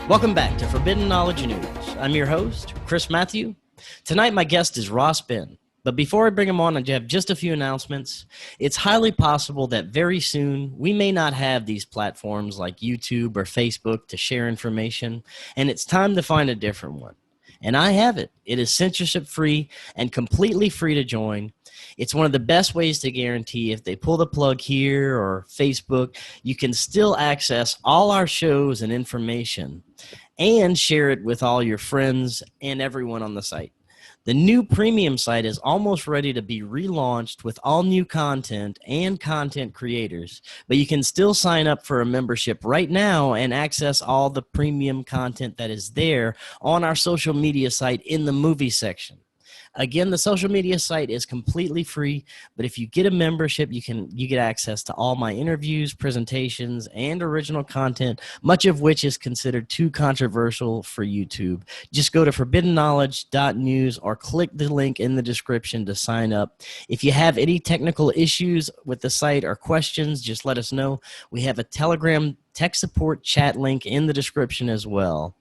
Welcome back to Forbidden Knowledge News. I'm your host, Chris Matthew. Tonight, my guest is Ras Ben. But before I bring him on, I have just a few announcements. It's highly possible that very soon we may not have these platforms like YouTube or Facebook to share information, and it's time to find a different one. And I have it. It is censorship-free and completely free to join. It's one of the best ways to guarantee if they pull the plug here or Facebook, you can still access all our shows and information and share it with all your friends and everyone on the site. The new premium site is almost ready to be relaunched with all new content and content creators, but you can still sign up for a membership right now and access all the premium content that is there on our social media site in the movie section. Again, the social media site is completely free, but if you get a membership, you get access to all my interviews, presentations, and original content, much of which is considered too controversial for YouTube. Just go to forbiddenknowledge.news or click the link in the description to sign up. If you have any technical issues with the site or questions, just let us know. We have a Telegram tech support chat link in the description as well.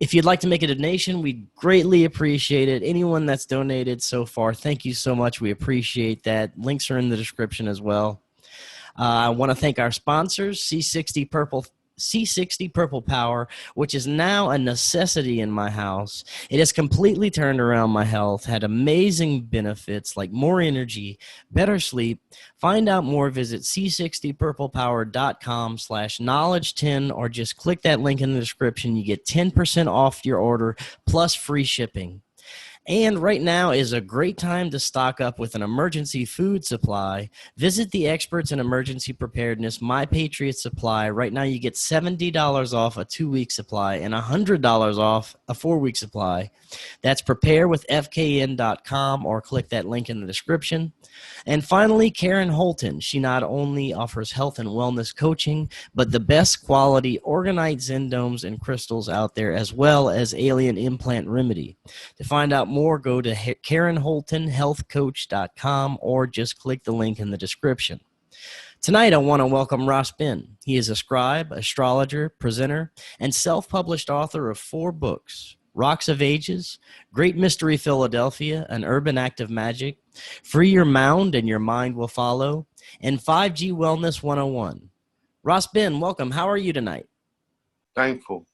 If you'd like to make a donation, we'd greatly appreciate it. Anyone that's donated so far, thank you so much. We appreciate that. Links are in the description as well. I want to thank our sponsors, C60 Purple Power, which is now a necessity in my house. It has completely turned around my health, had amazing benefits like more energy, better sleep. Find out more, visit c60purplepower.com/knowledge10 or just click that link in the description. You get 10% off your order plus free shipping. And right now is a great time to stock up with an emergency food supply. Visit the experts in emergency preparedness, My Patriot Supply. Right now you get $70 off a 2-week supply and $100 off a 4-week supply. That's preparewithfkn.com or click that link in the description. And finally, Karen Holton. She not only offers health and wellness coaching, but the best quality organite zendomes and crystals out there, as well as alien implant remedy. To find out more, go to KarenHoltonHealthCoach.com or just click the link in the description. Tonight, I want to welcome Ras Ben. He is a scribe, astrologer, presenter, and self-published author of 4 books: Rocks of Ages, Great Mystery Philadelphia, An Urban Act of Magic, Free Your Mound and Your Mind Will Follow, and 5G Wellness 101. Ras Ben, welcome. How are you tonight? Thankful.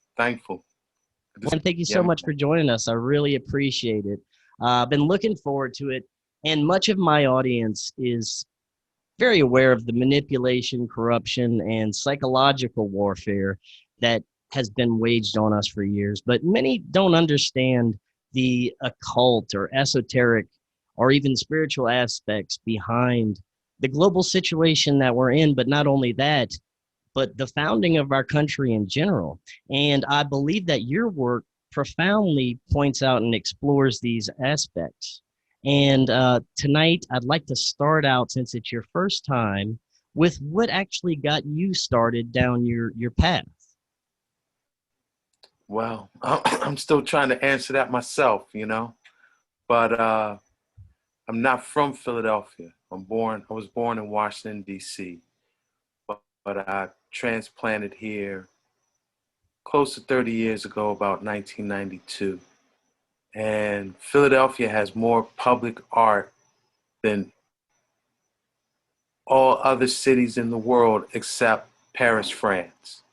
Well, thank you so much for joining us. I really appreciate it. I've been looking forward to it, and much of my audience is very aware of the manipulation, corruption, and psychological warfare that has been waged on us for years. But many don't understand the occult or esoteric or even spiritual aspects behind the global situation that we're in. But not only that, but the founding of our country in general. And I believe that your work profoundly points out and explores these aspects. And tonight, I'd like to start out, since it's your first time, with what actually got you started down your path. Well, I'm still trying to answer that myself, but I'm not from Philadelphia. I was born in Washington, D.C., but I transplanted here close to 30 years ago, about 1992. And Philadelphia has more public art than all other cities in the world except Paris, France.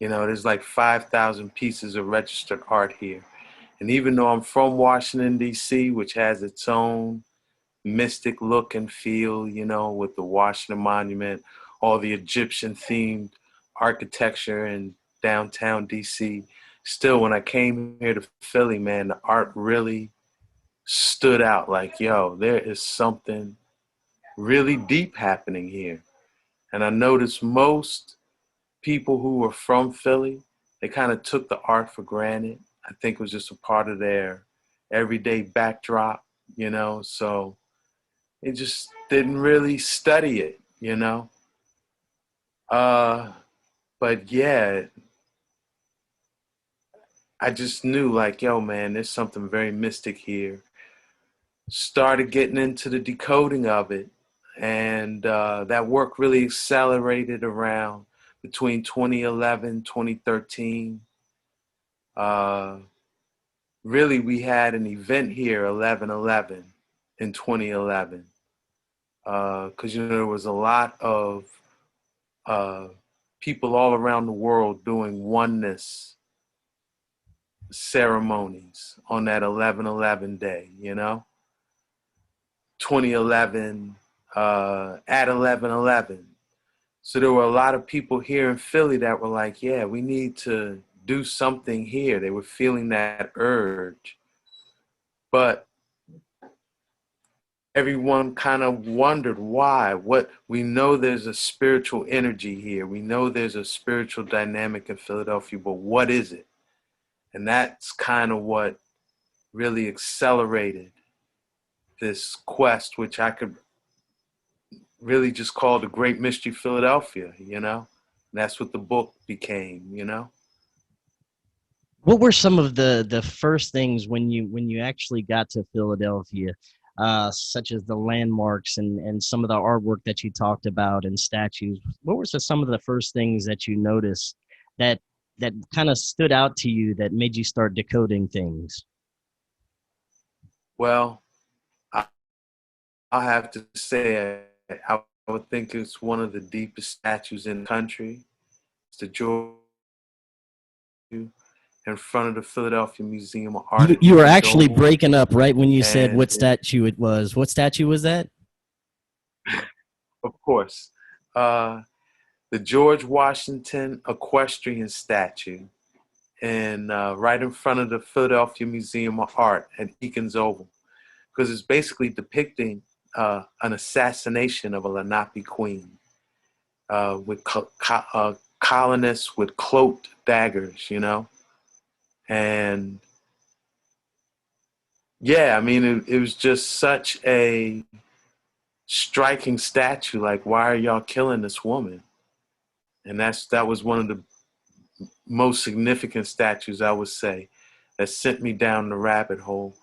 There's like 5,000 pieces of registered art here. And even though I'm from Washington, D.C., which has its own mystic look and feel, with the Washington Monument, all the Egyptian-themed architecture in downtown D.C., still, when I came here to Philly, man, the art really stood out. Like, yo, there is something really deep happening here. And I noticed most people who were from Philly, they kind of took the art for granted. I think it was just a part of their everyday backdrop, so they just didn't really study it, But yeah, I just knew, like, yo, man, there's something very mystic here. Started getting into the decoding of it, and that work really accelerated around between 2011, 2013. Really, we had an event here, 11/11, in 2011, because there was a lot of people all around the world doing oneness ceremonies on that 11/11 day. 2011 at 11/11. So there were a lot of people here in Philly that were like, yeah, we need to do something here. They were feeling that urge. But everyone kind of wondered why. We know there's a spiritual energy here. We know there's a spiritual dynamic in Philadelphia, but what is it? And that's kind of what really accelerated this quest, which I could really just call The Great Mystery Philadelphia, And that's what the book became. What were some of the first things when you actually got to Philadelphia, such as the landmarks and some of the artwork that you talked about and statues? What were some of the first things that you noticed that that kind of stood out to you that made you start decoding things? Well, I, I have to say, I would think it's one of the deepest statues in the country. It's the George in front of the Philadelphia Museum of Art at You were Lincoln's actually Oval. breaking up right when you said And what statue it was. What statue was that? of course, the George Washington equestrian statue, and right in front of the Philadelphia Museum of Art at Lincoln's Oval, because it's basically depicting an assassination of a Lenape queen with colonists with cloaked daggers. And yeah, I mean, it was just such a striking statue. Like, why are y'all killing this woman? And that was one of the most significant statues, I would say, that sent me down the rabbit hole.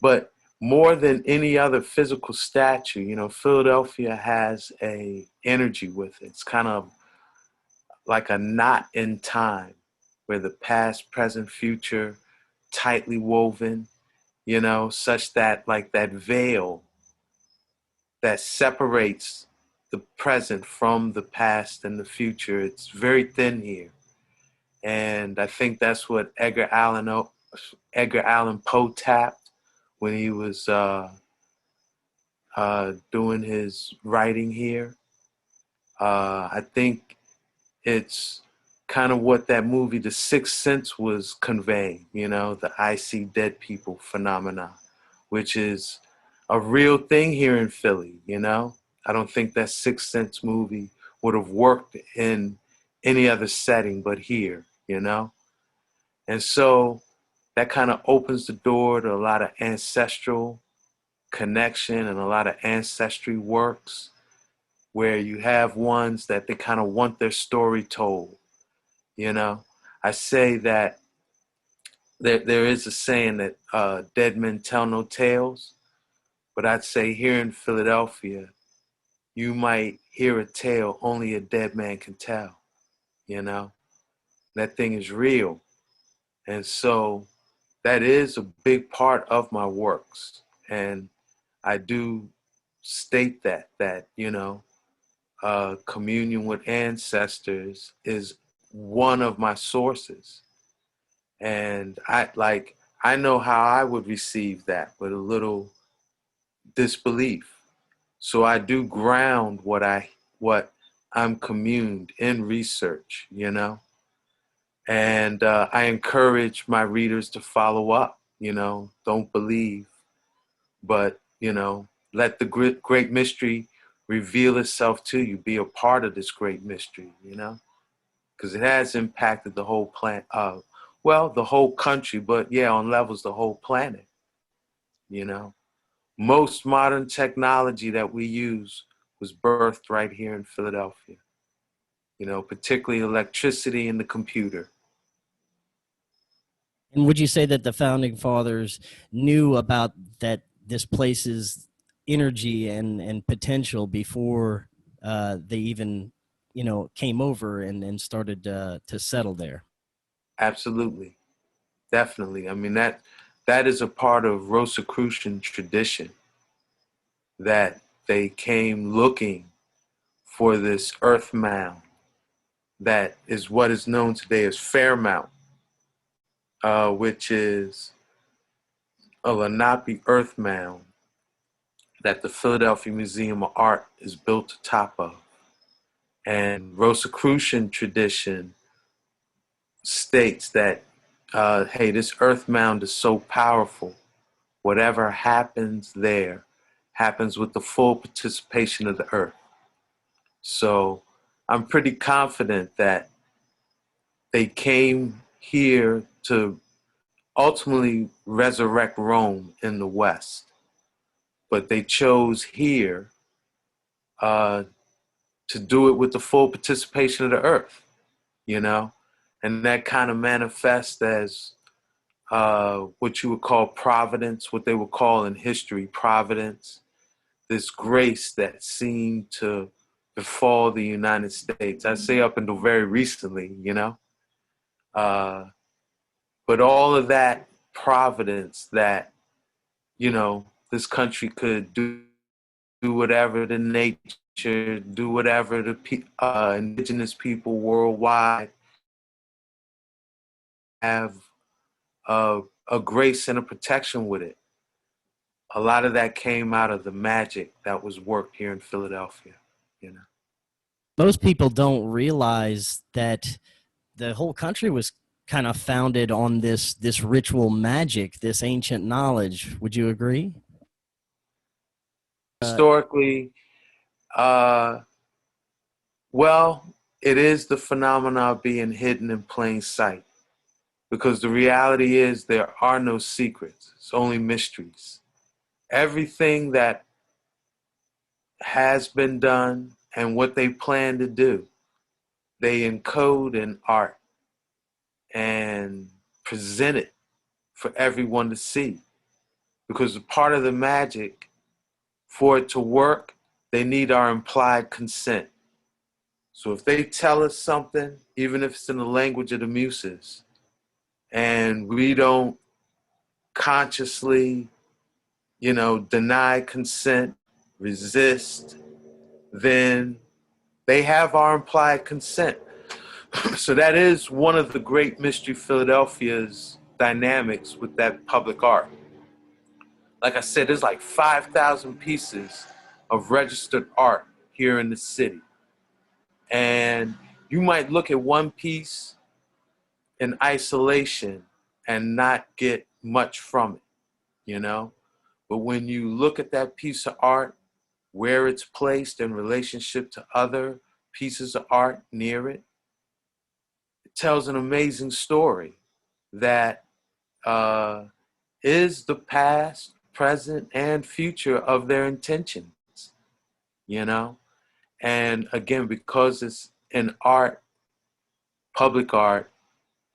But more than any other physical statue, Philadelphia has a energy with it. It's kind of like a knot in time where the past, present, future tightly woven, such that like that veil that separates the present from the past and the future. It's very thin here. And I think that's what Edgar Allan Poe tapped when he was doing his writing here. I think it's kind of what that movie, The Sixth Sense, was conveying, the I see dead people phenomena, which is a real thing here in Philly. I don't think that Sixth Sense movie would have worked in any other setting but here. And so that kind of opens the door to a lot of ancestral connection and a lot of ancestry works where you have ones that they kind of want their story told. I say that there is a saying that dead men tell no tales, but I'd say here in Philadelphia, you might hear a tale only a dead man can tell. That thing is real. And so that is a big part of my works. And I do state that communion with ancestors is one of my sources. And I know how I would receive that with a little disbelief. So I do ground what I'm communed in research. And I encourage my readers to follow up. Don't believe, but let the great mystery reveal itself to you. Be a part of this great mystery. Because it has impacted the whole planet. Well, the whole country, but yeah, on levels, the whole planet. Most modern technology that we use was birthed right here in Philadelphia. Particularly electricity and the computer. And would you say that the founding fathers knew about this place's energy and potential before they even came over and started to settle there? Absolutely. definitely. I mean, that is a part of Rosicrucian tradition, that they came looking for this earth mound that is what is known today as Fairmount, which is a Lenape earth mound that the Philadelphia Museum of Art is built atop of. And Rosicrucian tradition states that, hey, this earth mound is so powerful, whatever happens there happens with the full participation of the earth. So I'm pretty confident that they came here to ultimately resurrect Rome in the West, but they chose here to do it with the full participation of the earth, you know? And that kind of manifests as what you would call providence, what they would call in history providence, this grace that seemed to befall the United States. I say up until very recently, you know? But all of that providence that, you know, this country could do whatever the nature, do whatever the indigenous people worldwide have a grace and a protection with it. A lot of that came out of the magic that was worked here in Philadelphia, you know. Most people don't realize that the whole country was kind of founded on this ritual magic, this ancient knowledge. Would you agree? Historically, well, it is the phenomena of being hidden in plain sight, because the reality is there are no secrets. It's only mysteries. Everything that has been done and what they plan to do, they encode in art and present it for everyone to see. Because part of the magic, for it to work, they need our implied consent. So if they tell us something, even if it's in the language of the muses, and we don't consciously, you know, deny consent, resist, then they have our implied consent. So that is one of the great Mystery Philadelphia's dynamics with that public art. Like I said, there's like 5,000 pieces of registered art here in the city. And you might look at one piece in isolation and not get much from it, you know? But when you look at that piece of art, where it's placed in relationship to other pieces of art near it, it tells an amazing story that is the past, present, and future of their intentions, you know? And again, because it's in art, public art,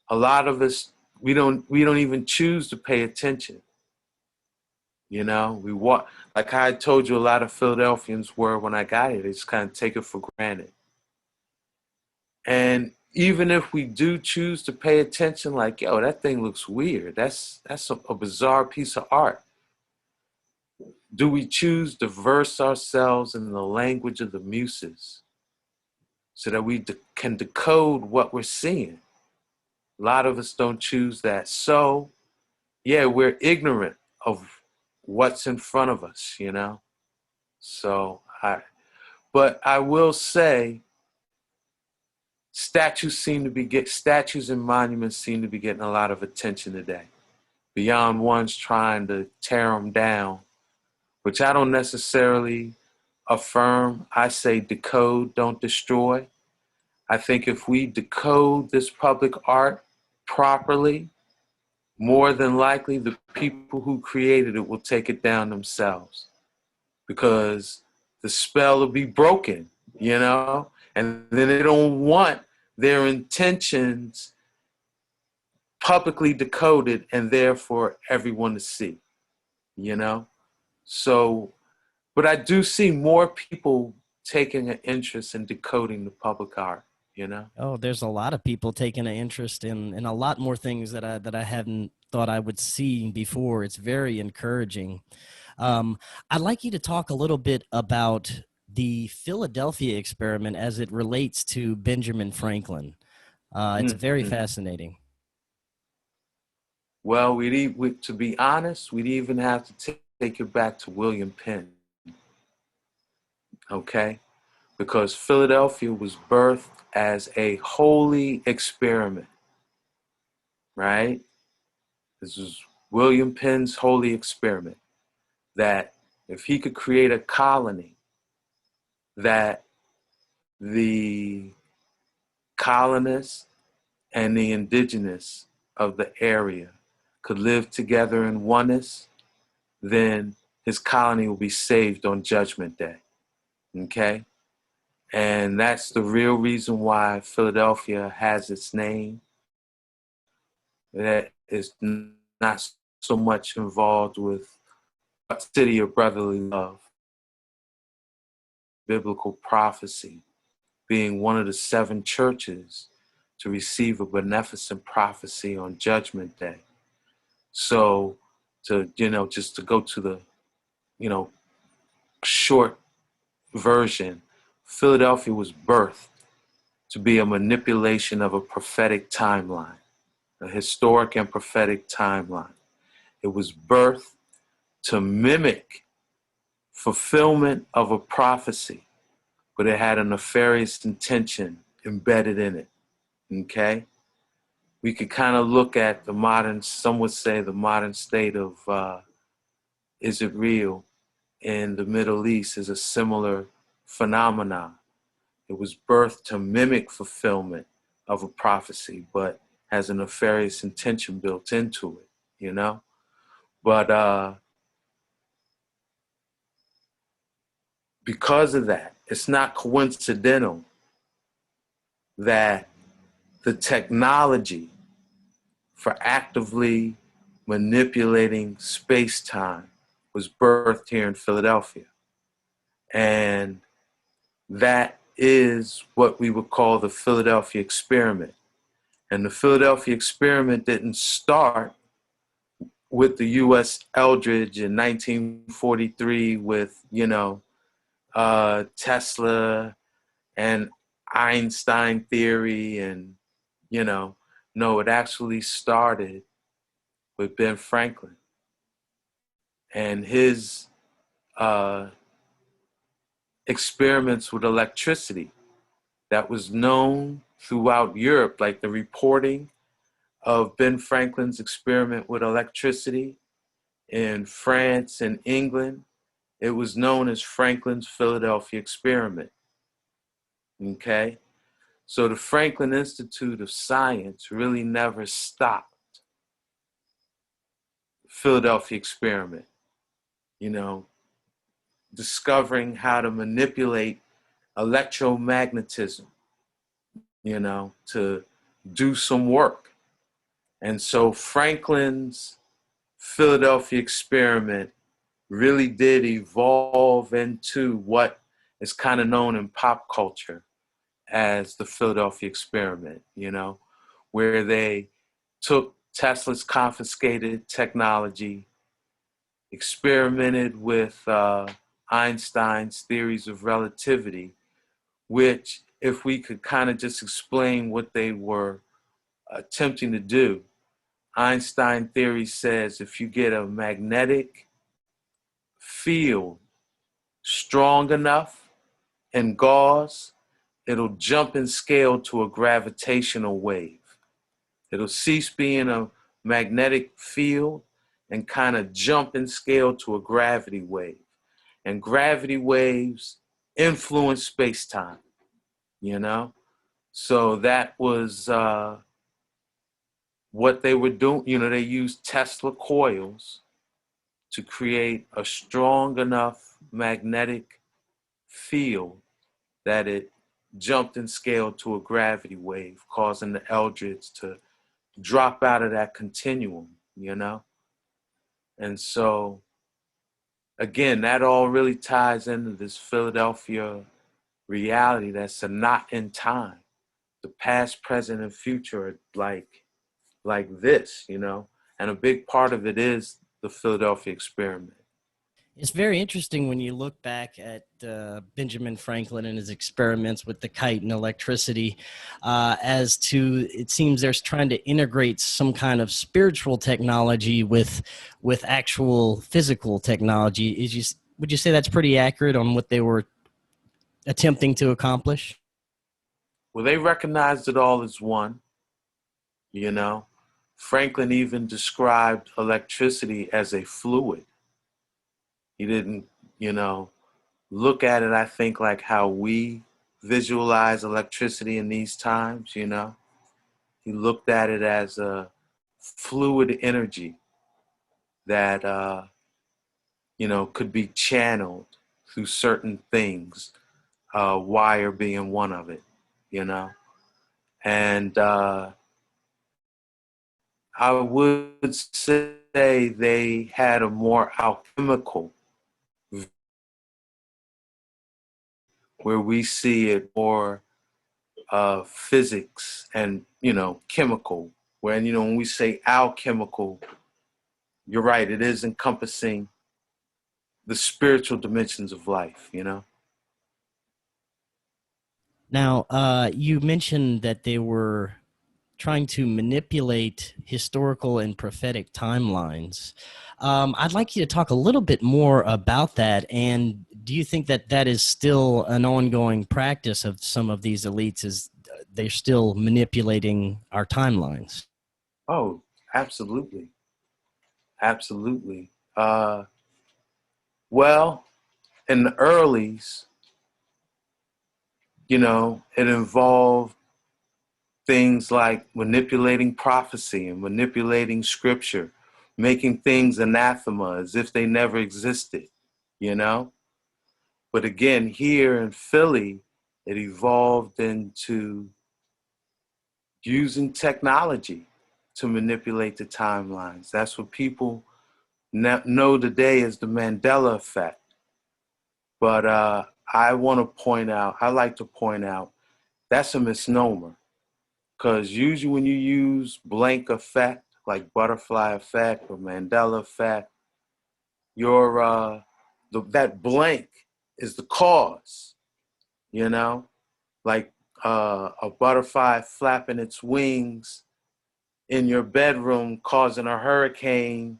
a lot of us, we don't even choose to pay attention. You know, we walk, like I told you, a lot of Philadelphians were when I got here. They just kind of take it for granted. And even if we do choose to pay attention, like, yo, that thing looks weird. That's a bizarre piece of art. Do we choose to verse ourselves in the language of the muses so that we can decode what we're seeing? A lot of us don't choose that. So, yeah, we're ignorant of what's in front of us, you know? But I will say, statues and monuments seem to be getting a lot of attention today, beyond ones trying to tear them down, which I don't necessarily affirm. I say decode, don't destroy. I think if we decode this public art properly, more than likely the people who created it will take it down themselves, because the spell will be broken, you know? And then they don't want their intentions publicly decoded and therefore everyone to see, you know? So, but I do see more people taking an interest in decoding the public art. you know? Oh, there's a lot of people taking an interest in a lot more things that I hadn't thought I would see before. It's very encouraging. I'd like you to talk a little bit about the Philadelphia experiment as it relates to Benjamin Franklin. It's very Mhm. fascinating. Well, to be honest, we'd even have to take it back to William Penn, okay? Because Philadelphia was birthed as a holy experiment, right? This was William Penn's holy experiment that if he could create a colony that the colonists and the indigenous of the area could live together in oneness, then his colony will be saved on Judgment Day. Okay? And that's the real reason why Philadelphia has its name. That is not so much involved with a city of brotherly love, biblical prophecy, being one of the 7 churches to receive a beneficent prophecy on Judgment Day. So, just to go to the, short version, Philadelphia was birthed to be a manipulation of a prophetic timeline, a historic and prophetic timeline. It was birthed to mimic fulfillment of a prophecy, but it had a nefarious intention embedded in it. Okay? We could kind of look at the modern, some would say the modern state of Israel in the Middle East is a similar phenomenon. It was birthed to mimic fulfillment of a prophecy, but has a nefarious intention built into it, you know? But because of that, it's not coincidental that the technology for actively manipulating space-time was birthed here in Philadelphia. And that is what we would call the Philadelphia experiment. And the Philadelphia experiment didn't start with the U.S. Eldridge in 1943 with, Tesla and Einstein theory and, no, it actually started with Ben Franklin and his experiments with electricity that was known throughout Europe, like the reporting of Ben Franklin's experiment with electricity in France and England. It was known as Franklin's Philadelphia experiment. Okay? So the Franklin Institute of Science really never stopped Philadelphia experiment, discovering how to manipulate electromagnetism, to do some work. And so Franklin's Philadelphia experiment really did evolve into what is kind of known in pop culture as the Philadelphia experiment, where they took Tesla's confiscated technology, experimented with Einstein's theories of relativity, which, if we could kind of just explain what they were attempting to do, Einstein theory says if you get a magnetic field strong enough in gauze, it'll jump in scale to a gravitational wave. It'll cease being a magnetic field and kind of jump in scale to a gravity wave. And gravity waves influence space-time, So that was what they were doing. They used Tesla coils to create a strong enough magnetic field that it jumped in scale to a gravity wave, causing the Eldridge to drop out of that continuum, And so, again, that all really ties into this Philadelphia reality that's a knot in time. the past, present, and future are like this, you know? And a big part of it is the Philadelphia experiment. It's very interesting when you look back at Benjamin Franklin and his experiments with the kite and electricity, as to, it seems there's trying to integrate some kind of spiritual technology with actual physical technology. Would you say that's pretty accurate on what they were attempting to accomplish? Well, they recognized it all as one, you know? Franklin even described electricity as a fluid. He didn't, you know, look at it, I think, like how we visualize electricity in these times, you know? He looked at it as a fluid energy that, you know, could be channeled through certain things, wire being one of it, you know? And I would say they had a more alchemical, where we see it more physics and, you know, chemical. When, you know, when we say alchemical, you're right, it is encompassing the spiritual dimensions of life, you know? Now, you mentioned that they were trying to manipulate historical and prophetic timelines. I'd like you to talk a little bit more about that. And do you think that that is still an ongoing practice of some of these elites? Is they're still manipulating our timelines? Oh, absolutely. Absolutely. Well, in the earlies, you know, it involved things like manipulating prophecy and manipulating scripture, making things anathema as if they never existed, you know? But again, here in Philly, it evolved into using technology to manipulate the timelines. That's what people know today as the Mandela Effect. But I like to point out, that's a misnomer. Because usually when you use blank effect, like butterfly effect or Mandela effect, that blank is the cause, you know? Like a butterfly flapping its wings in your bedroom causing a hurricane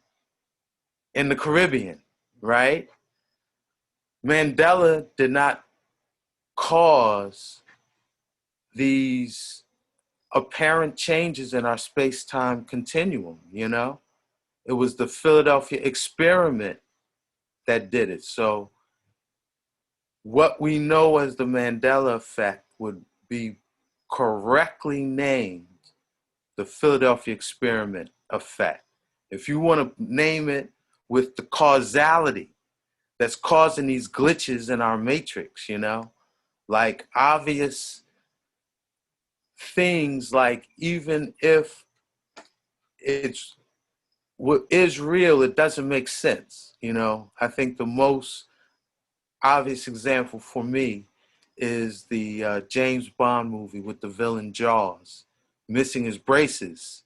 in the Caribbean, right? Mandela did not cause these apparent changes in our space-time continuum, you know? It was the Philadelphia experiment that did it. So what we know as the Mandela Effect would be correctly named the Philadelphia experiment effect. If you want to name it with the causality that's causing these glitches in our matrix, you know, like obvious things, like even if it's what is real, it doesn't make sense, you know. I think the most obvious example for me is the James Bond movie with the villain Jaws missing his braces,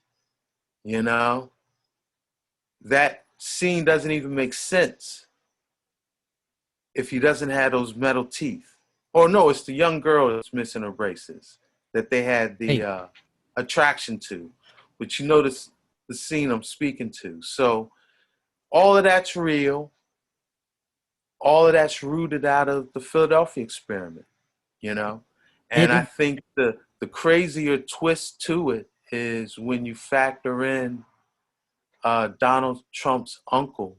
you know. That scene doesn't even make sense if he doesn't have those metal teeth. Or no, it's the young girl that's missing her braces that they had the Hey, attraction to. But you notice the scene I'm speaking to. So all of that's real. All of that's rooted out of the Philadelphia experiment, you know? And I it think the crazier twist to it is when you factor in Donald Trump's uncle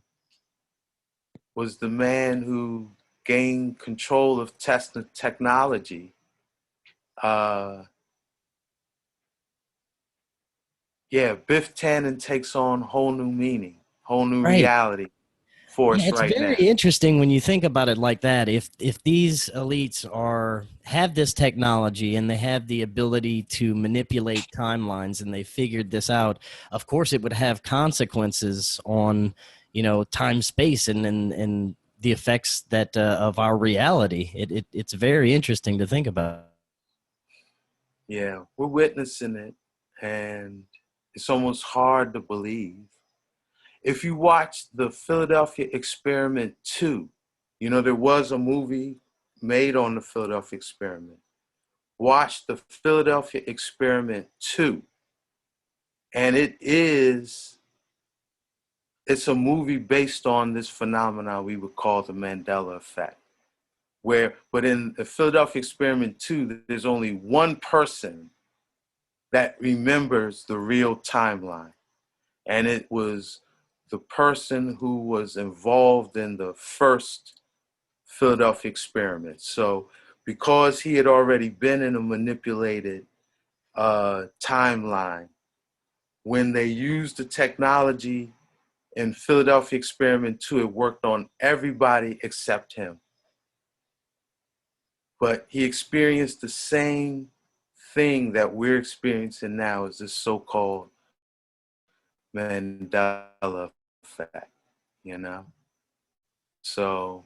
was the man who gained control of Tesla technology. Yeah, Biff Tannen takes on whole new meaning, whole new right. reality for Yeah, us it's right very now. interesting when you think about it like that. If these elites have this technology and they have the ability to manipulate timelines and they figured this out, of course it would have consequences on, you know, time, space, and the effects that of our reality. It's very interesting to think about. Yeah, we're witnessing it, and it's almost hard to believe. If you watch the Philadelphia Experiment 2, you know, there was a movie made on the Philadelphia Experiment. Watch the Philadelphia Experiment 2, and it's a movie based on this phenomenon we would call the Mandela Effect. But in the Philadelphia Experiment 2, there's only one person that remembers the real timeline. And it was the person who was involved in the first Philadelphia experiment. So because he had already been in a manipulated timeline, when they used the technology in Philadelphia Experiment 2, it worked on everybody except him. But he experienced the same thing that we're experiencing now as this so-called Mandela Effect, you know? So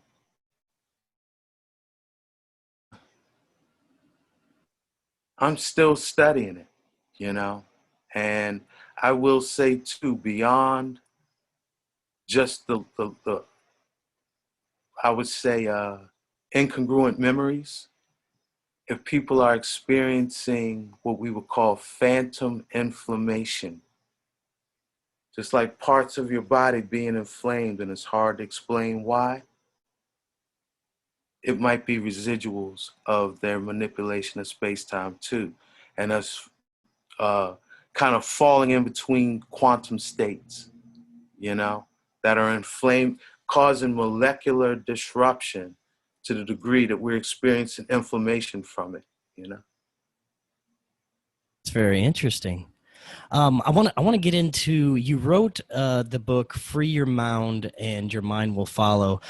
I'm still studying it, you know? And I will say too, beyond just the I would say incongruent memories, if people are experiencing what we would call phantom inflammation, just like parts of your body being inflamed and it's hard to explain why, it might be residuals of their manipulation of space-time too. And us kind of falling in between quantum states, you know, that are inflamed, causing molecular disruption to the degree that we're experiencing inflammation from it, you know. It's very interesting. I want to get into. You wrote the book "Free Your Mound and Your Mind Will Follow."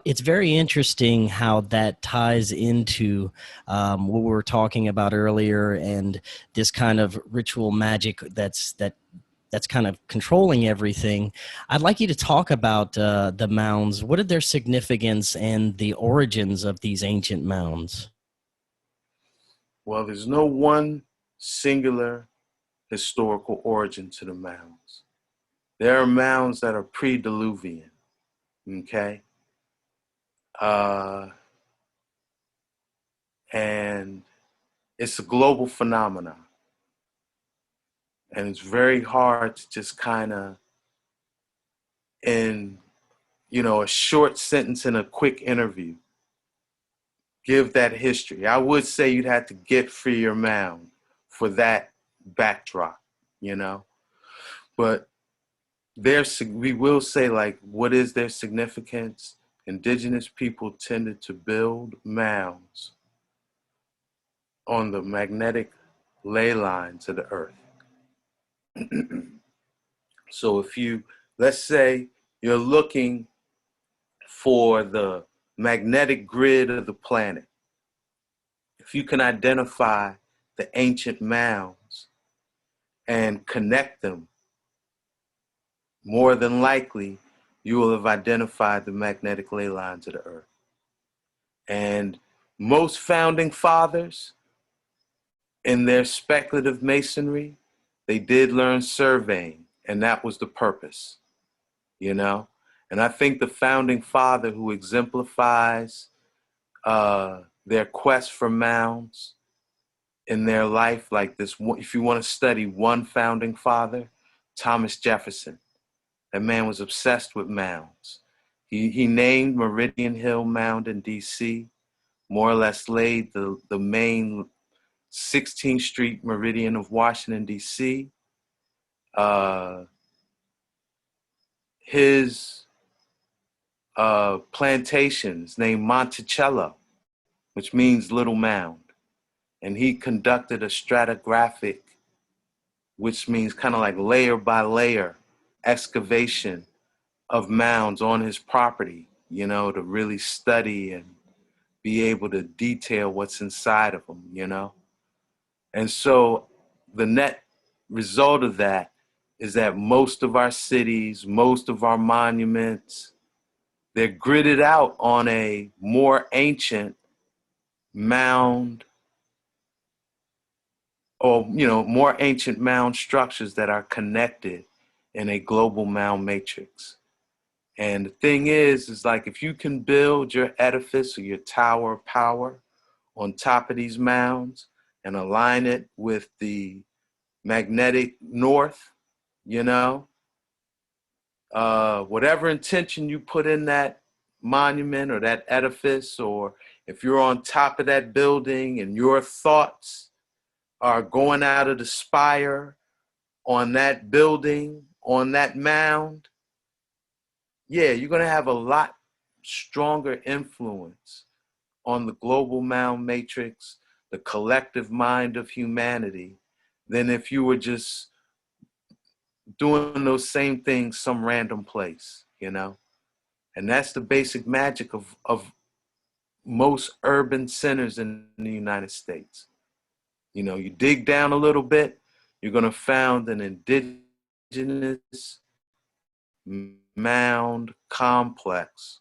It's very interesting how that ties into what we were talking about earlier, and this kind of ritual magic that's kind of controlling everything. I'd like you to talk about the mounds. What are their significance and the origins of these ancient mounds? Well, there's no one singular historical origin to the mounds. There are mounds that are pre-Diluvian, okay? And it's a global phenomenon. And it's very hard to just kind of, in, you know, a short sentence in a quick interview, give that history. I would say you'd have to get Free Your Mound for that backdrop, you know? But we will say, like, what is their significance? Indigenous people tended to build mounds on the magnetic ley lines of the earth. So let's say you're looking for the magnetic grid of the planet. If you can identify the ancient mounds and connect them, more than likely you will have identified the magnetic ley lines of the earth. And most founding fathers, in their speculative masonry, they did learn surveying, and that was the purpose, you know? And I think the founding father who exemplifies their quest for mounds in their life, like this, if you want to study one founding father, Thomas Jefferson. That man was obsessed with mounds. He named Meridian Hill Mound in D.C., more or less laid the main 16th Street meridian of Washington, D.C. His plantations named Monticello, which means little mound. And he conducted a stratigraphic, which means kind of like layer by layer excavation of mounds on his property, you know, to really study and be able to detail what's inside of them, you know. And so the net result of that is that most of our cities, most of our monuments, they're gridded out on a more ancient mound or, more ancient mound structures that are connected in a global mound matrix. And the thing is like if you can build your edifice or your tower of power on top of these mounds and align it with the magnetic north, whatever intention you put in that monument or that edifice, or if you're on top of that building and your thoughts are going out of the spire on that building, on that mound, yeah, you're going to have a lot stronger influence on the global mound matrix, the collective mind of humanity, than if you were just doing those same things some random place, And that's the basic magic of most urban centers in the United States. You dig down a little bit, you're going to find an indigenous mound complex,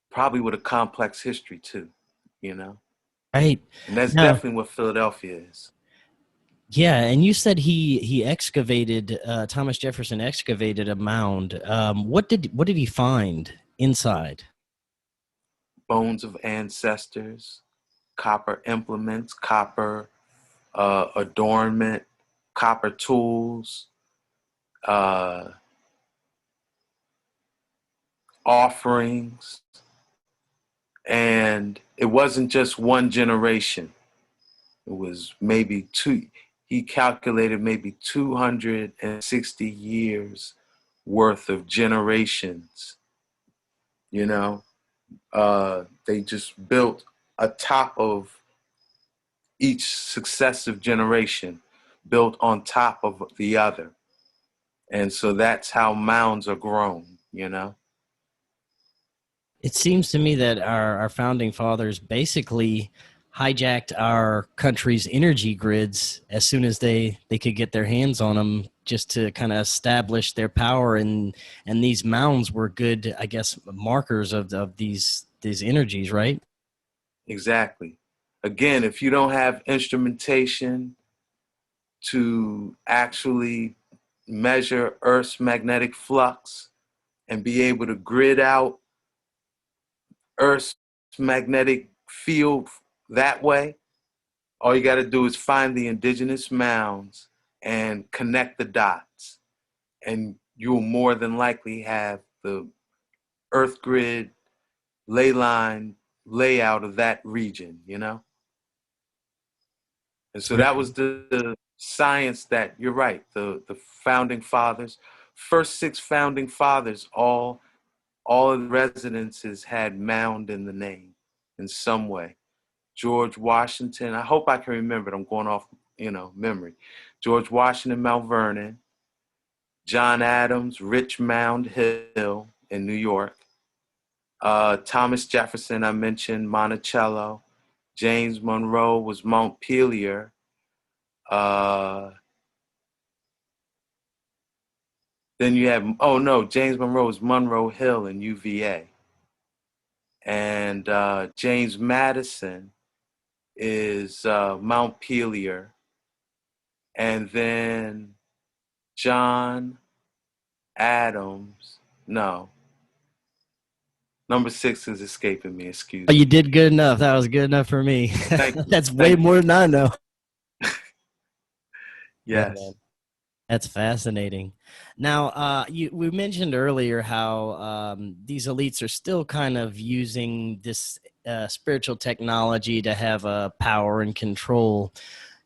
probably with a complex history too, Right. And that's Now, definitely what Philadelphia is. yeah, and you said he excavated, Thomas Jefferson excavated a mound. What did he find inside? Bones of ancestors, copper implements, copper adornment, copper tools, offerings. And it wasn't just one generation. It was maybe two. He calculated maybe 260 years worth of generations. They just built atop of each successive generation, built on top of the other. And so that's how mounds are grown, It seems to me that our founding fathers basically hijacked our country's energy grids as soon as they could get their hands on them, just to kind of establish their power. And these mounds were good, I guess, markers of these energies, right? Exactly. Again, if you don't have instrumentation to actually measure Earth's magnetic flux and be able to grid out Earth's magnetic field that way, all you got to do is find the indigenous mounds and connect the dots. And you'll more than likely have the Earth grid ley line layout of that region, And so that was the science that, you're right, the founding fathers, first 6 founding fathers, all of the residences had mound in the name in some way. George Washington, I hope I can remember it. I'm going off, memory. George Washington, Mount Vernon. John Adams, Rich Mound Hill in New York. Thomas Jefferson, I mentioned Monticello. James Monroe was Montpelier. Then you have, James Monroe is Monroe Hill in UVA. And James Madison is Montpelier. And then John Adams, no. Number 6 is escaping me, excuse Oh, me. you did good enough. That was good enough for me. Thank you. That's way more than I know. Yes. Man, that's fascinating. Now, we mentioned earlier how these elites are still kind of using this spiritual technology to have power and control.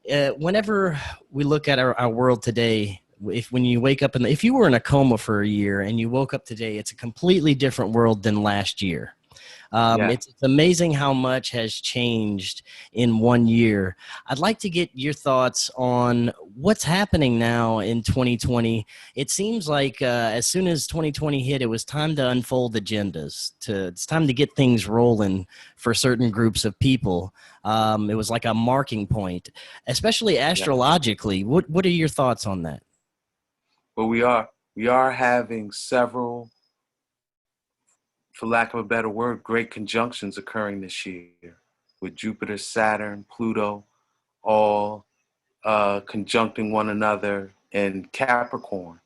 Whenever we look at our world today, when you wake up if you were in a coma for a year and you woke up today, it's a completely different world than last year. Yeah. It's amazing how much has changed in 1 year. I'd like to get your thoughts on what's happening now in 2020. It seems like as soon as 2020 hit, it was time to unfold agendas. It's time to get things rolling for certain groups of people. It was like a marking point, especially astrologically. What are your thoughts on that? Well, we are having several, for lack of a better word, great conjunctions occurring this year with Jupiter, Saturn, Pluto, all conjuncting one another in Capricorn.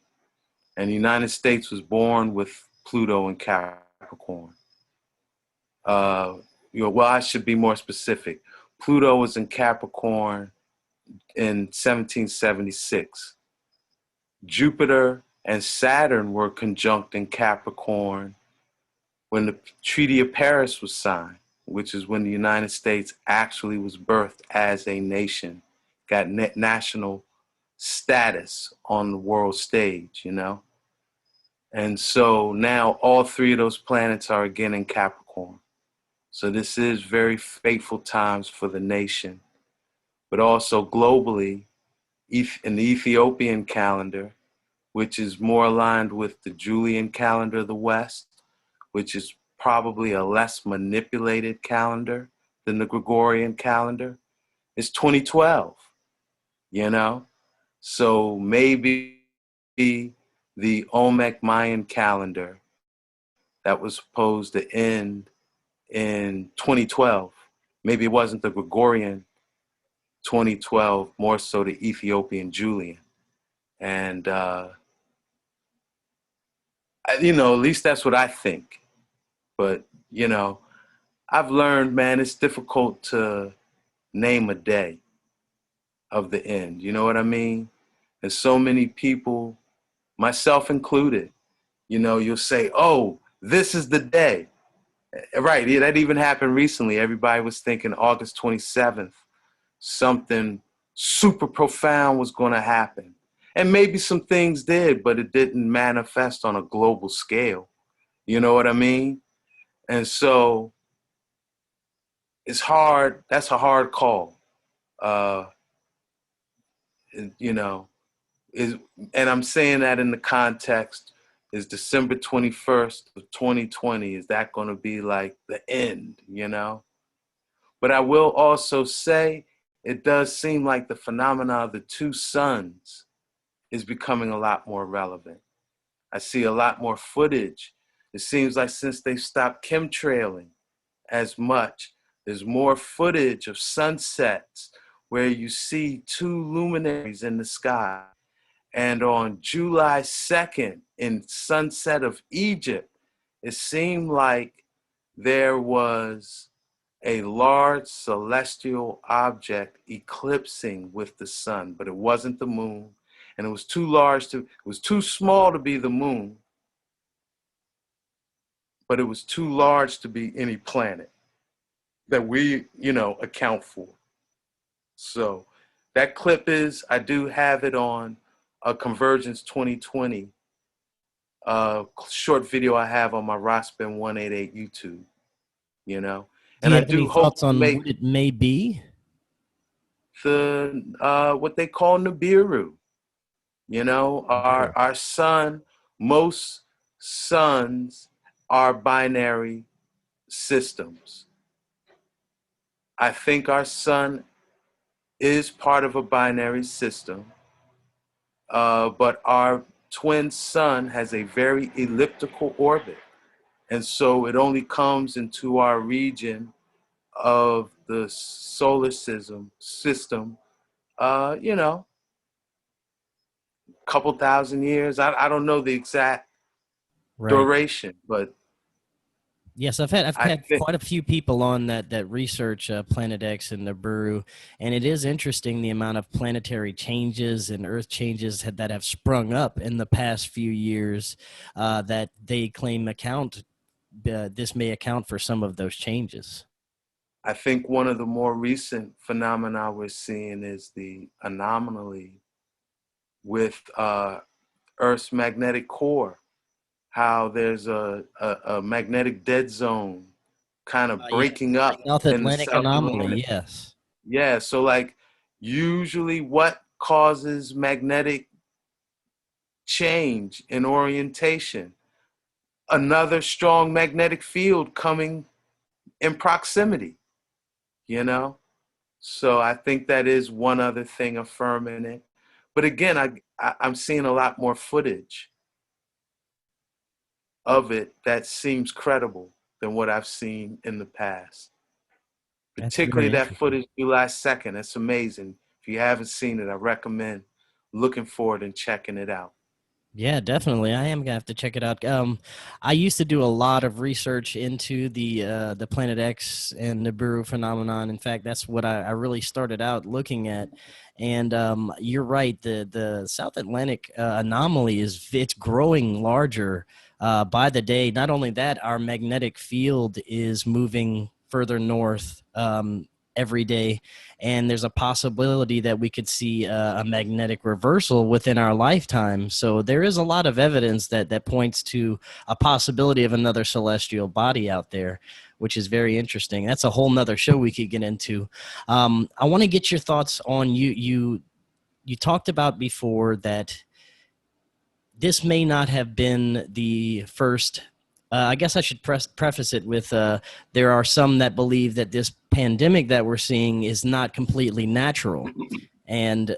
And the United States was born with Pluto in Capricorn. Well, I should be more specific. Pluto was in Capricorn in 1776. Jupiter and Saturn were conjunct in Capricorn when the Treaty of Paris was signed, which is when the United States actually was birthed as a nation, got national status on the world stage, you know? And so now all three of those planets are again in Capricorn. So this is very fateful times for the nation, but also globally in the Ethiopian calendar, which is more aligned with the Julian calendar of the West, which is probably a less manipulated calendar than the Gregorian calendar. It's 2012, you know? So maybe the Olmec Mayan calendar that was supposed to end in 2012, maybe it wasn't the Gregorian 2012, more so the Ethiopian Julian. And, you know, at least that's what I think. But, you know, I've learned, man, it's difficult to name a day of the end. You know what I mean? There's so many people, myself included, you know, you'll say, oh, this is the day. Right, yeah, that even happened recently. Everybody was thinking August 27th, something super profound was going to happen. And maybe some things did, but it didn't manifest on a global scale. You know what I mean? And so it's hard. That's a hard call. You know, and I'm saying that in the context, is December 21st of 2020, is that going to be like the end, you know? But I will also say it does seem like the phenomena of the two suns is becoming a lot more relevant. I see a lot more footage. It seems like since they've stopped chemtrailing as much, there's more footage of sunsets where you see two luminaries in the sky. And on July 2nd, in sunset of Egypt, it seemed like there was a large celestial object eclipsing with the sun, but it wasn't the moon. And it was too small to be the moon, but it was too large to be any planet that we, you know, account for. So that clip I do have it on a Convergence 2020 short video I have on my Ras Bens 188 YouTube, you know. Do And you I have any do hope thoughts to on make what it may be? what they call Nibiru. You know, our sun, most suns are binary systems. I think our sun is part of a binary system, but our twin sun has a very elliptical orbit. And so it only comes into our region of the solar system, you know, a couple thousand years. I don't know the exact Right. duration, but Yes, I've had think quite a few people on that research Planet X and Nibiru, and it is interesting the amount of planetary changes and Earth changes that have sprung up in the past few years that they claim this may account for some of those changes. I think one of the more recent phenomena we're seeing is the anomaly with Earth's magnetic core, how there's a magnetic dead zone kind of Yeah, breaking up South in the Atlantic South Atlantic. Anomaly, yes. Yeah, so like usually what causes magnetic change in orientation? Another strong magnetic field coming in proximity, you know? So I think that is one other thing affirming it. But again, I'm seeing a lot more footage of it that seems credible than what I've seen in the past. That's very Particularly that interesting. footage July 2nd. That's amazing. If you haven't seen it, I recommend looking for it and checking it out. Yeah, definitely. I am gonna have to check it out. I used to do a lot of research into the Planet X and Nibiru phenomenon. In fact, that's what I really started out looking at. And you're right. The South Atlantic anomaly it's growing larger by the day. Not only that, our magnetic field is moving further north. Every day, and there's a possibility that we could see a magnetic reversal within our lifetime. So there is a lot of evidence that points to a possibility of another celestial body out there, which is very interesting. That's a whole nother show we could get into. I want to get your thoughts on you talked about before that this may not have been the first. I guess I should preface it with there are some that believe that this pandemic that we're seeing is not completely natural and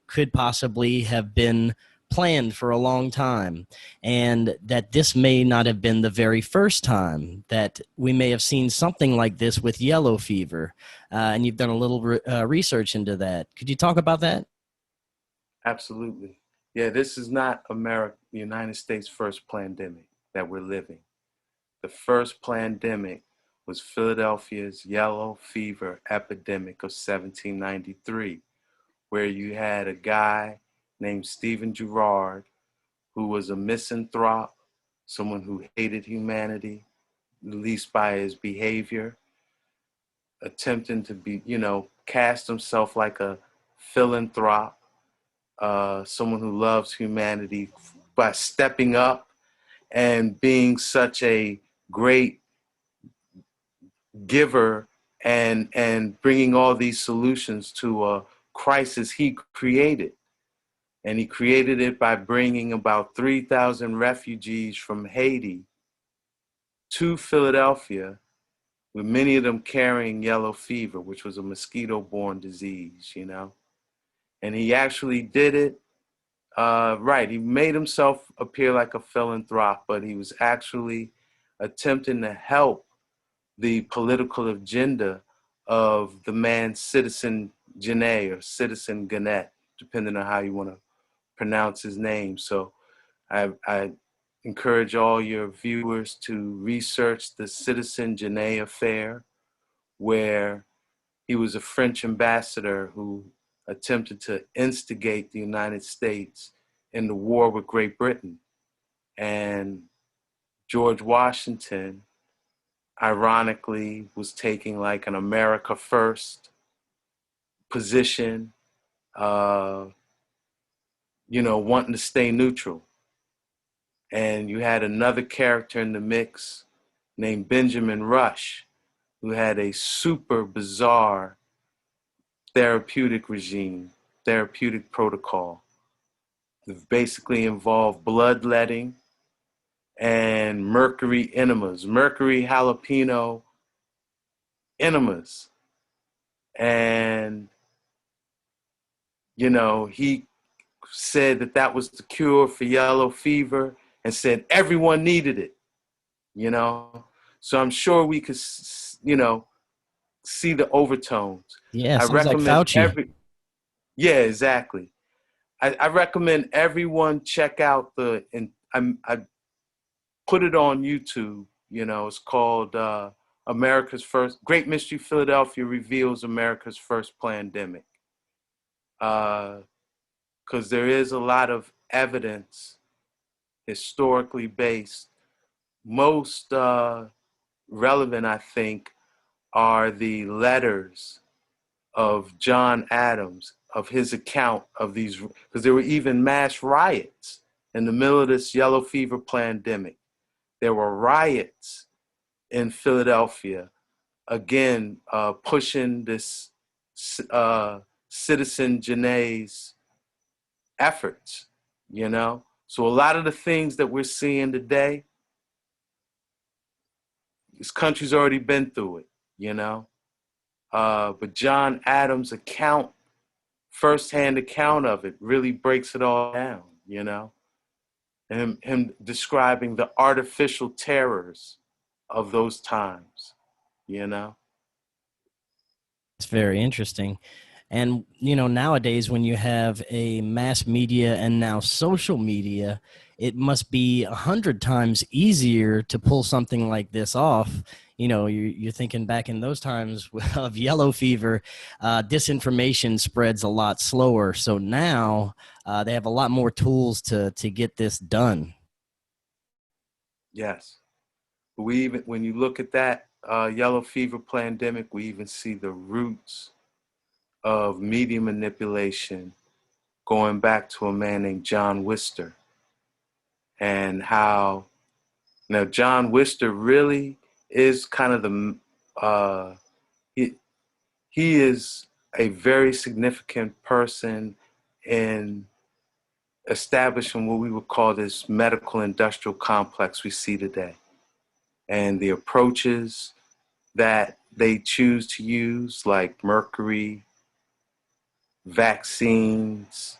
could possibly have been planned for a long time, and that this may not have been the very first time that we may have seen something like this with yellow fever. And you've done a little research into that. Could you talk about that? Absolutely. Yeah, this is not America, the United States' first pandemic that we're living. The first pandemic was Philadelphia's yellow fever epidemic of 1793, where you had a guy named Stephen Girard, who was a misanthrope, someone who hated humanity, at least by his behavior, attempting to be, cast himself like a philanthrope, someone who loves humanity by stepping up and being such a great giver and bringing all these solutions to a crisis he created. And he created it by bringing about 3,000 refugees from Haiti to Philadelphia, with many of them carrying yellow fever, which was a mosquito-borne disease, And he actually did it right. He made himself appear like a philanthrope, but he was actually attempting to help the political agenda of the man Citizen Genet or Citizen Gannett, depending on how you want to pronounce his name. So I encourage all your viewers to research the Citizen Genet affair, where he was a French ambassador who attempted to instigate the United States in the war with Great Britain. And George Washington, ironically, was taking like an America first position, wanting to stay neutral. And you had another character in the mix named Benjamin Rush, who had a super bizarre therapeutic regime, therapeutic protocol that basically involved bloodletting and mercury enemas, mercury jalapeno enemas. And, he said that was the cure for yellow fever and said everyone needed it, So I'm sure we could, see the overtones. Yeah, I sounds like recommend Fauci. Yeah, exactly. I recommend everyone check out I put it on YouTube, it's called America's First, Great Mystery Philadelphia Reveals America's First Pandemic. Because there is a lot of evidence, historically based. Most relevant, I think, are the letters of John Adams, of his account of these, because there were even mass riots in the middle of this yellow fever pandemic. There were riots in Philadelphia, again, pushing this Citizen Genet's efforts, So a lot of the things that we're seeing today, this country's already been through it, But John Adams' account, firsthand account of it, really breaks it all down, And him describing the artificial terrors of those times, It's very interesting. And, you know, nowadays when you have a mass media and now social media, it must be 100 times easier to pull something like this off. You know, you're thinking back in those times of yellow fever, disinformation spreads a lot slower. So now they have a lot more tools to get this done. Yes. We even, when you look at that yellow fever pandemic, we even see the roots of media manipulation going back to a man named John Wister, and how, now John Wister really is kind of the he, he is a very significant person in establishing what we would call this medical industrial complex we see today, and the approaches that they choose to use, like mercury, vaccines,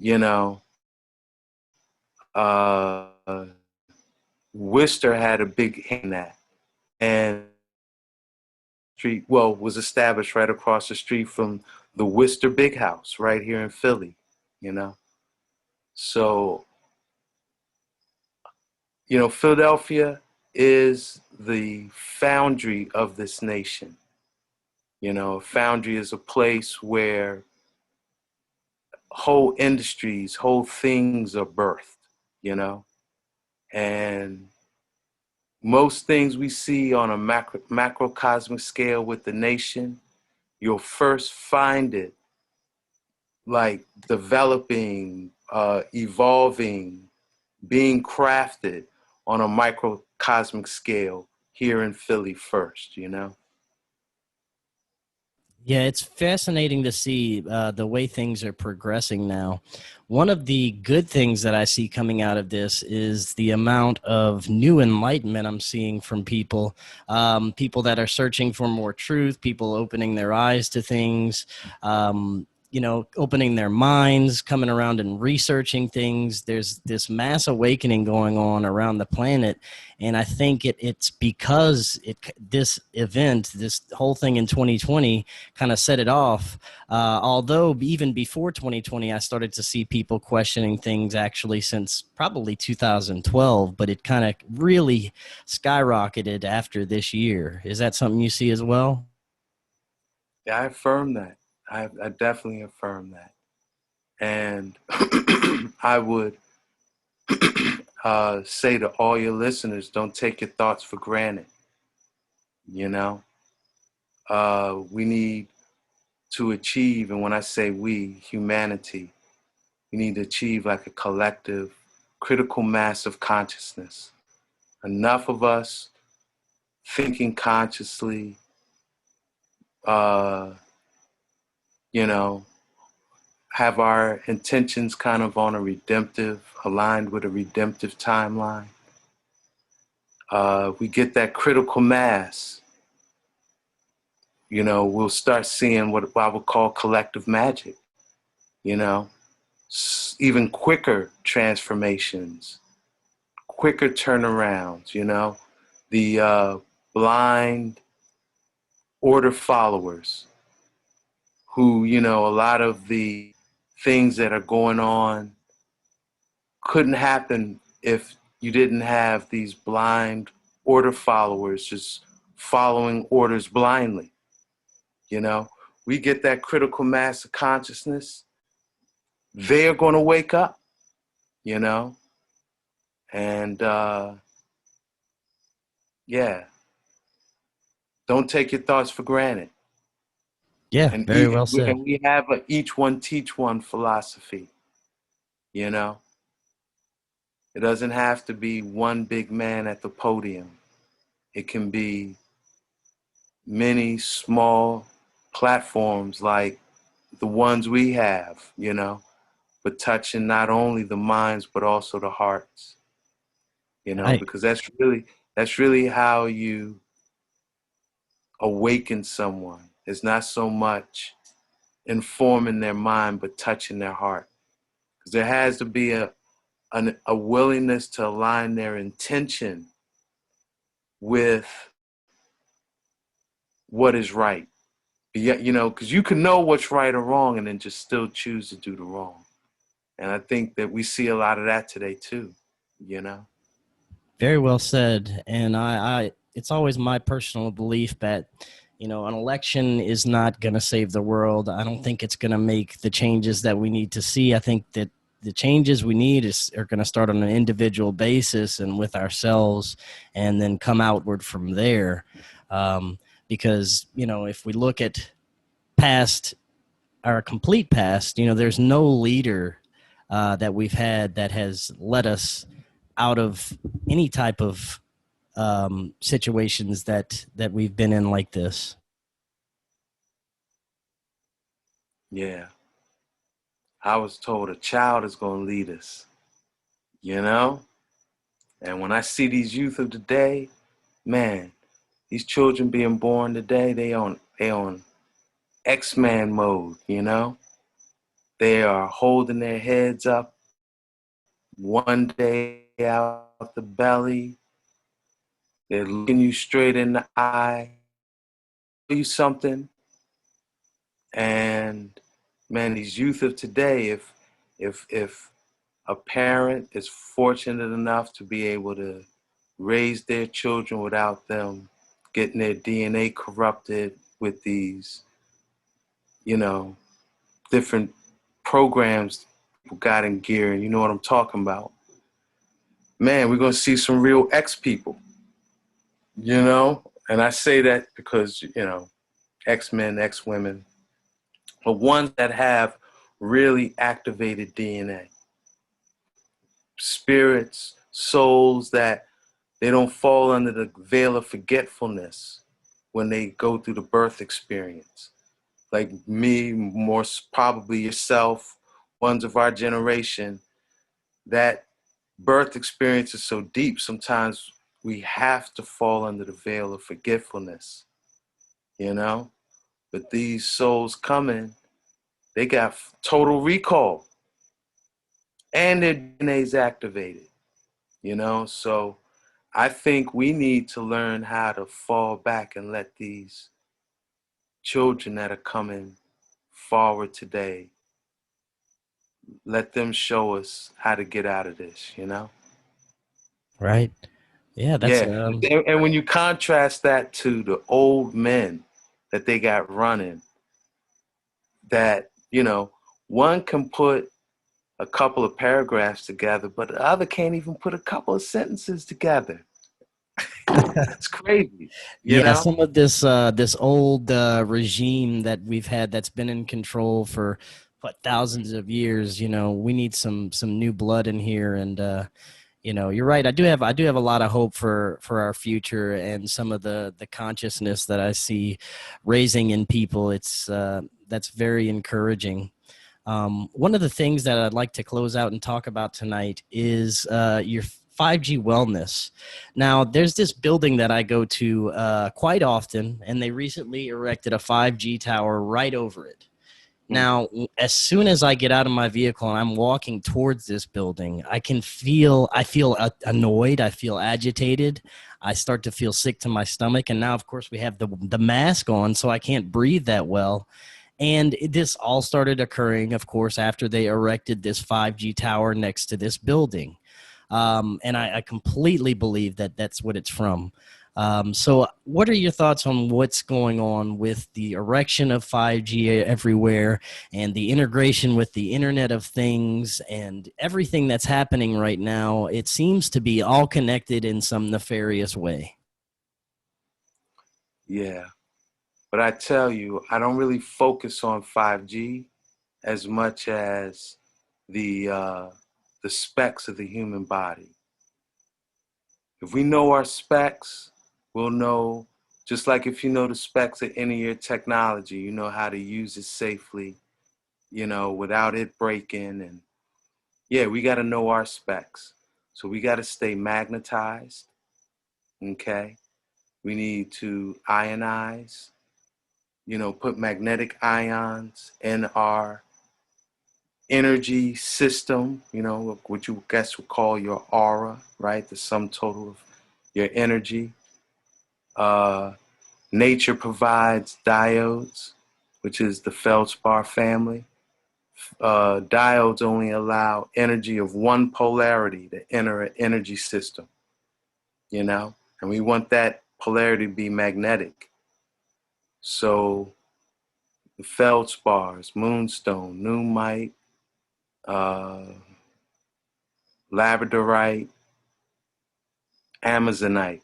you know. uh, Worcester had a big hand in that, and street, well, was established right across the street from the Worcester Big House right here in Philly, you know. So, you know, Philadelphia is the foundry of this nation. You know, a foundry is a place where whole industries, whole things are birthed, you know. And most things we see on a macrocosmic scale with the nation, you'll first find it like developing, evolving, being crafted on a microcosmic scale here in Philly first, you know? Yeah, it's fascinating to see the way things are progressing now. One of the good things that I see coming out of this is the amount of new enlightenment I'm seeing from people, people that are searching for more truth, people opening their eyes to things, you know, opening their minds, coming around and researching things. There's this mass awakening going on around the planet, and I think it's because this event, this whole thing in 2020 kind of set it off. Although even before 2020, I started to see people questioning things actually since probably 2012, but it kind of really skyrocketed after this year. Is that something you see as well? Yeah, I affirm that. I definitely affirm that. And I would say to all your listeners, don't take your thoughts for granted. You know, we need to achieve, and when I say we, humanity, we need to achieve like a collective critical mass of consciousness. Enough of us thinking consciously, uh, you know, have our intentions kind of on a redemptive, aligned with a redemptive timeline. We get that critical mass, you know, we'll start seeing what I would call collective magic, you know, even quicker transformations, quicker turnarounds, you know, the blind order followers who, you know, a lot of the things that are going on couldn't happen if you didn't have these blind order followers just following orders blindly. You know, we get that critical mass of consciousness, they're going to wake up, you know, and yeah, don't take your thoughts for granted. Yeah, And, very well said. and we have a each one teach one philosophy, you know. It doesn't have to be one big man at the podium. It can be many small platforms like the ones we have, you know, but touching not only the minds but also the hearts, you know, I because that's really how you awaken someone. It's not so much informing their mind but touching their heart, because there has to be a willingness to align their intention with what is right, Yeah, you know, because you can know what's right or wrong and then just still choose to do the wrong. And I think that we see a lot of that today too, you know? Very well said. And it's always my personal belief that, you know, an election is not going to save the world. I don't think it's going to make the changes that we need to see. I think that the changes we need are going to start on an individual basis and with ourselves, and then come outward from there. Because, you know, if we look at past, our complete past, you know, there's no leader that we've had that has led us out of any type of situations that we've been in like this. Yeah. I was told a child is going to lead us, you know? And when I see these youth of today, man, these children being born today, they on X-Man mode, you know? They are holding their heads up one day out the belly. They're looking you straight in the eye, tell you something. And man, these youth of today, if a parent is fortunate enough to be able to raise their children without them getting their DNA corrupted with these, you know, different programs people got in gear, and you know what I'm talking about. Man, we're going to see some real X people, you know? And I say that because, you know, X-men, X-women, but ones that have really activated DNA. Spirits, souls that they don't fall under the veil of forgetfulness when they go through the birth experience. Like me, more probably yourself, ones of our generation, that birth experience is so deep, sometimes we have to fall under the veil of forgetfulness, you know? But these souls coming, they got total recall and their DNA's activated, you know? So I think we need to learn how to fall back and let these children that are coming forward today, let them show us how to get out of this, you know? Right. Yeah, that's Yeah. And when you contrast that to the old men that they got running, that, you know, one can put a couple of paragraphs together, but the other can't even put a couple of sentences together. It's crazy, you yeah, know? some of this old regime that we've had that's been in control for what, thousands of years. You know, we need some new blood in here. And you know, you're right. I do have a lot of hope for our future, and some of the consciousness that I see raising in people. It's that's very encouraging. One of the things that I'd like to close out and talk about tonight is your 5G wellness. Now, there's this building that I go to quite often, and they recently erected a 5G tower right over it. Now, as soon as I get out of my vehicle and I'm walking towards this building, I feel annoyed, I feel agitated, I start to feel sick to my stomach, and now, of course, we have the mask on, so I can't breathe that well. And this all started occurring, of course, after they erected this 5G tower next to this building. And I completely believe that that's what it's from. So what are your thoughts on what's going on with the erection of 5G everywhere, and the integration with the Internet of Things and everything that's happening right now? It seems to be all connected in some nefarious way. Yeah. But I tell you, I don't really focus on 5G as much as the specs of the human body. If we know our specs, we'll know, just like if you know the specs of any of your technology, you know how to use it safely, you know, without it breaking. And yeah, we got to know our specs. So we got to stay magnetized, okay? We need to ionize, you know, put magnetic ions in our energy system, you know, what you guess would call your aura, right? The sum total of your energy. Nature provides diodes, which is the feldspar family. Diodes only allow energy of one polarity to enter an energy system, you know, and we want that polarity to be magnetic. So the feldspars, moonstone, pneumite, labradorite, amazonite,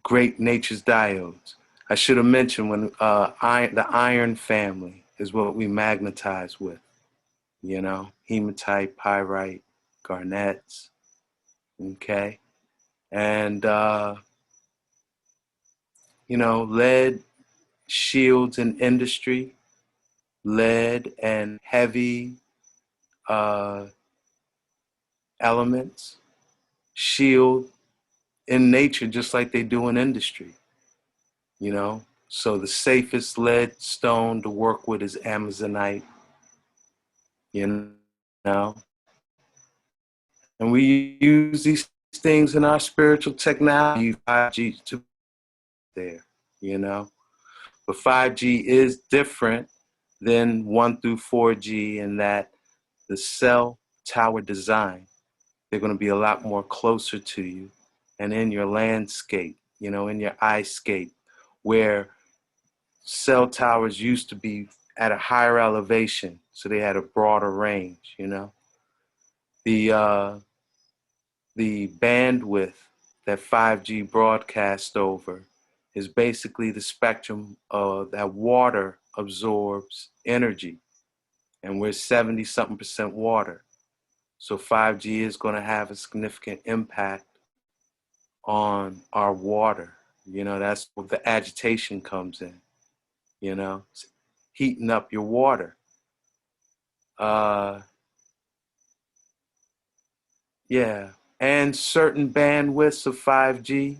great nature's diodes. I should have mentioned when the iron family is what we magnetize with, you know, hematite, pyrite, garnets, okay? And, you know, lead shields in industry, lead and heavy elements shield in nature just like they do in industry, you know? So the safest lead stone to work with is amazonite, you know? And we use these things in our spiritual technology, 5G to there, you know? But 5G is different than 1 through 4G in that the cell tower design, they're going to be a lot more closer to you and in your landscape, you know, in your eyescape, where cell towers used to be at a higher elevation, so they had a broader range, you know. The bandwidth that 5G broadcasts over is basically the spectrum that water absorbs energy, and we're 70-something% water. So 5G is going to have a significant impact on our water. You know, that's where the agitation comes in, you know, it's heating up your water. Yeah, and certain bandwidths of 5G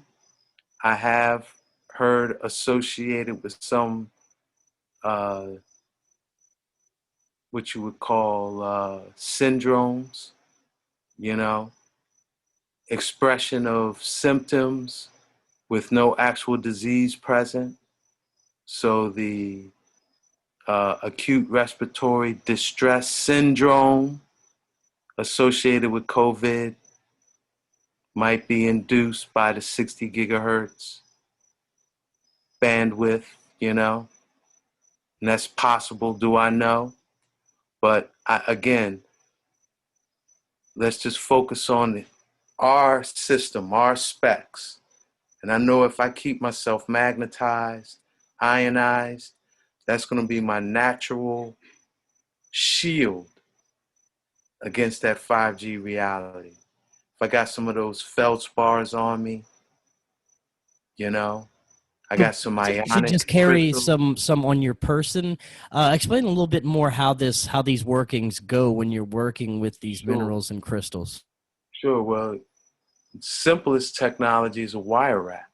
I have heard associated with some uh, what you would call syndromes, you know, expression of symptoms with no actual disease present. So the acute respiratory distress syndrome associated with COVID might be induced by the 60 gigahertz bandwidth, you know, and that's possible, do I know? But again, let's just focus on our system, our specs. And I know if I keep myself magnetized, ionized, that's going to be my natural shield against that 5G reality. If I got some of those feldspars on me, you know, I got some You should just ionic carry crystals. some on your person. Explain a little bit more how these workings go when you're working with these Sure, minerals and crystals. sure. Well, simplest technology is a wire wrap.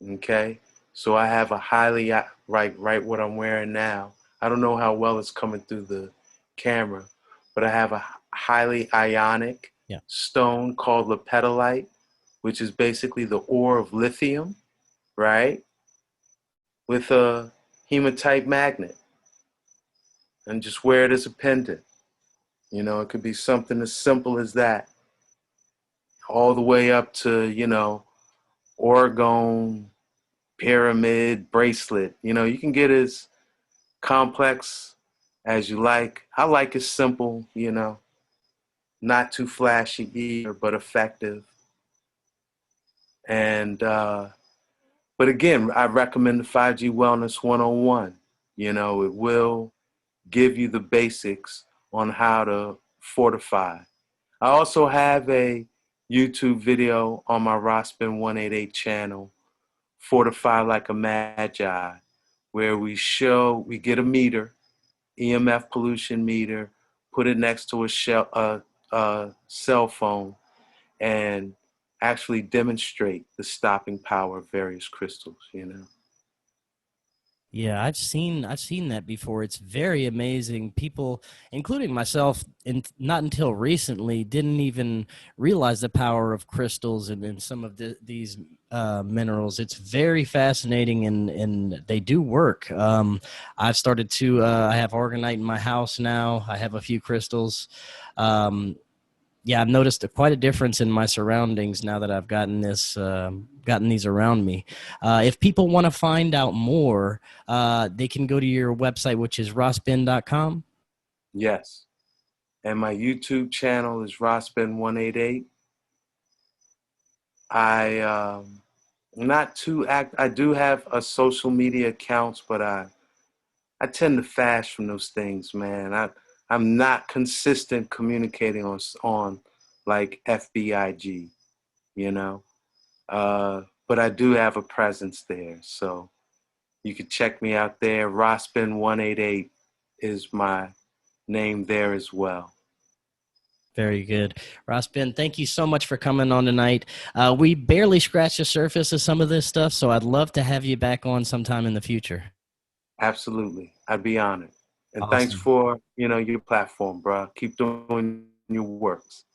Okay, so I have a highly right what I'm wearing now. I don't know how well it's coming through the camera, but I have a highly ionic Yeah. stone called lepidolite, which is basically the ore of lithium, right? With a hematite magnet, and just wear it as a pendant. You know, it could be something as simple as that, all the way up to, you know, orgone pyramid bracelet. You know, you can get as complex as you like. I like it simple, you know, not too flashy either, but effective. And but again, I recommend the 5G Wellness 101. You know, it will give you the basics on how to fortify. I also have a YouTube video on my Ras Bens 188 channel, Fortify Like a Magi, where we get a meter, EMF pollution meter, put it next to a cell phone, and actually demonstrate the stopping power of various crystals, you know. Yeah, I've seen that before. It's very amazing. People, including myself, not until recently, didn't even realize the power of crystals and some of these minerals. It's very fascinating, and they do work. I've started to, I have orgonite in my house now. I have a few crystals. Yeah, I've noticed quite a difference in my surroundings now that I've gotten gotten these around me. If people want to find out more, they can go to your website, which is rasben.com. Yes. And my YouTube channel is rasben188. Not too I do have a social media accounts, but I tend to fast from those things, man. I'm not consistent communicating on like FBIG, you know. But I do have a presence there, so you can check me out there. Rasben188 is my name there as well. Very good. Ras Ben, thank you so much for coming on tonight. We barely scratched the surface of some of this stuff, so I'd love to have you back on sometime in the future. Absolutely. I'd be honored. And thanks Awesome. for, your platform, bro. Keep doing your works.